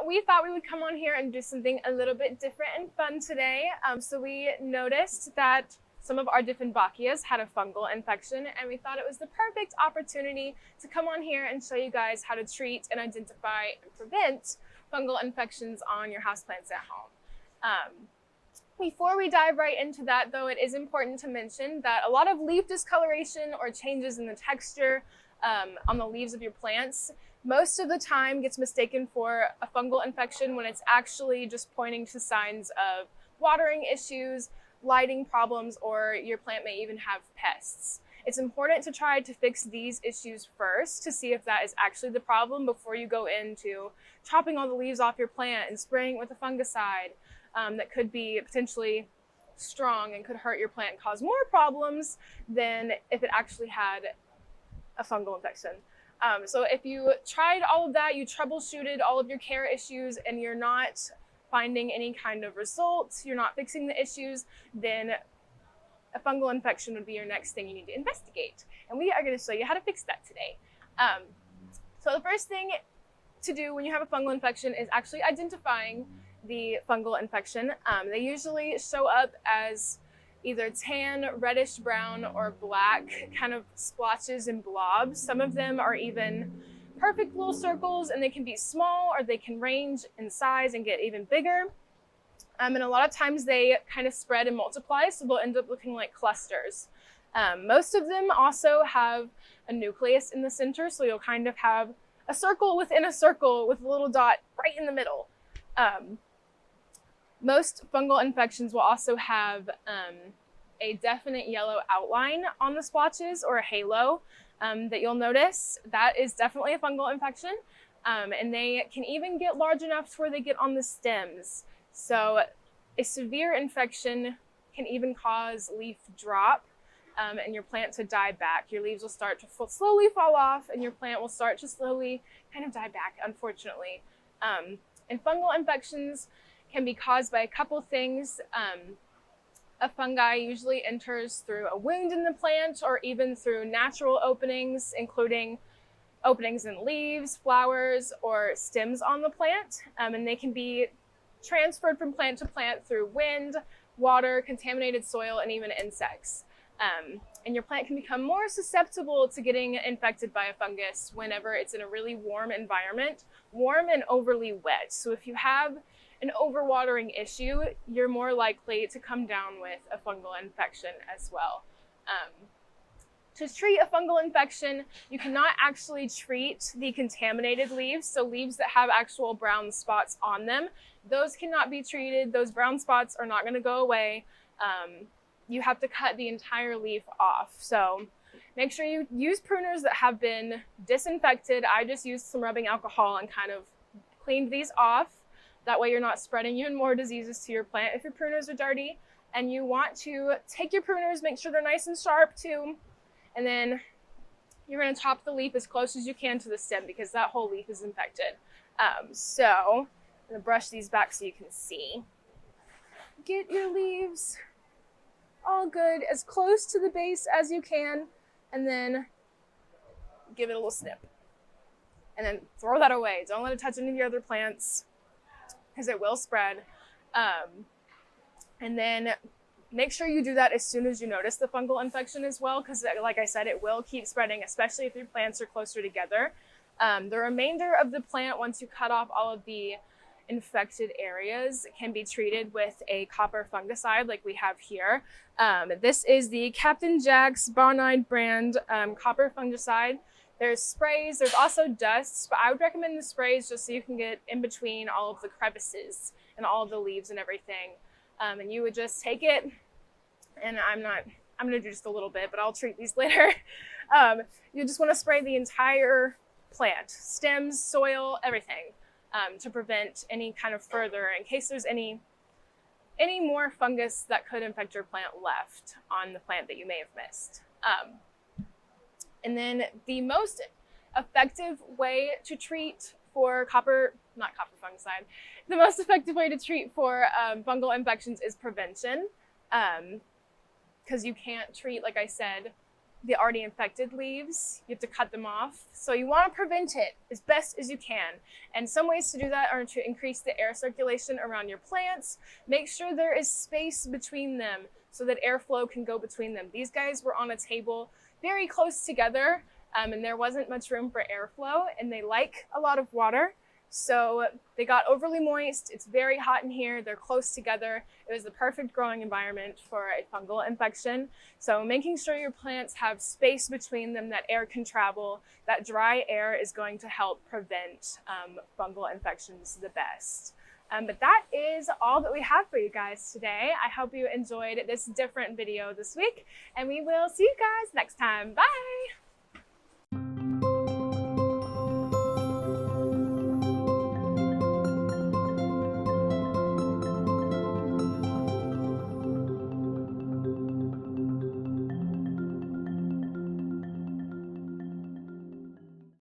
we thought we would come on here and do something a little bit different and fun today. So we noticed that some of our dieffenbachias had a fungal infection, and we thought it was the perfect opportunity to come on here and show you guys how to treat and identify and prevent fungal infections on your houseplants at home. Before we dive right into that, though, it is important to mention that a lot of leaf discoloration or changes in the texture on the leaves of your plants most of the time gets mistaken for a fungal infection when it's actually just pointing to signs of watering issues, lighting problems, or your plant may even have pests. It's important to try to fix these issues first to see if that is actually the problem before you go into chopping all the leaves off your plant and spraying it with a fungicide that could be potentially strong and could hurt your plant and cause more problems than if it actually had a fungal infection. So if you tried all of that, you troubleshooted all of your care issues, and you're not finding any kind of results, you're not fixing the issues, then a fungal infection would be your next thing you need to investigate. And we are going to show you how to fix that today. So the first thing to do when you have a fungal infection is actually identifying the fungal infection. They usually show up as either tan, reddish brown, or black kind of splotches and blobs. Some of them are even perfect little circles, and they can be small or they can range in size and get even bigger. And a lot of times they kind of spread and multiply, so they'll end up looking like clusters. Most of them also have a nucleus in the center, so you'll kind of have a circle within a circle with a little dot right in the middle. Most fungal infections will also have a definite yellow outline on the splotches, or a halo that you'll notice. That is definitely a fungal infection. And they can even get large enough to where they get on the stems. So a severe infection can even cause leaf drop and your plant to die back. Your leaves will start to slowly fall off, and your plant will start to slowly kind of die back, unfortunately. And fungal infections can be caused by a couple things. A fungi usually enters through a wound in the plant, or even through natural openings, including openings in leaves, flowers, or stems on the plant. And they can be transferred from plant to plant through wind, water, contaminated soil, and even insects. And your plant can become more susceptible to getting infected by a fungus whenever it's in a really warm environment, warm and overly wet. So if you have an overwatering issue, you're more likely to come down with a fungal infection as well. To treat a fungal infection, you cannot actually treat the contaminated leaves, so leaves that have actual brown spots on them. Those cannot be treated. Those brown spots are not going to go away. You have to cut the entire leaf off. So make sure you use pruners that have been disinfected. I just used some rubbing alcohol and kind of cleaned these off. That way you're not spreading even more diseases to your plant if your pruners are dirty. And you want to take your pruners, make sure they're nice and sharp too. And then you're going to top the leaf as close as you can to the stem, because that whole leaf is infected. So I'm going to brush these back so you can see. Get your leaves all good, as close to the base as you can, and then give it a little snip. And then throw that away. Don't let it touch any of your other plants, because it will spread. And then make sure you do that as soon as you notice the fungal infection as well, because like I said, it will keep spreading, especially if your plants are closer together. The remainder of the plant, once you cut off all of the infected areas, can be treated with a copper fungicide like we have here. This is the Captain Jack's Bonide brand copper fungicide. There's sprays, there's also dusts, but I would recommend the sprays just so you can get in between all of the crevices and all of the leaves and everything. And you would just take it, and I'm gonna do just a little bit, but I'll treat these later. You just wanna spray the entire plant, stems, soil, everything, to prevent any kind of further, in case there's any more fungus that could infect your plant left on the plant that you may have missed. And then the most effective way to treat for the most effective way to treat for fungal infections is prevention. Because you can't treat, like I said, the already infected leaves. You have to cut them off. So you want to prevent it as best as you can. And some ways to do that are to increase the air circulation around your plants. Make sure there is space between them so that airflow can go between them. These guys were on a table very close together, and there wasn't much room for airflow, and they like a lot of water. So they got overly moist. It's very hot in here. They're close together. It was the perfect growing environment for a fungal infection. So making sure your plants have space between them, that air can travel, that dry air is going to help prevent fungal infections the best. But that is all that we have for you guys today. I hope you enjoyed this different video this week, and we will see you guys next time. Bye!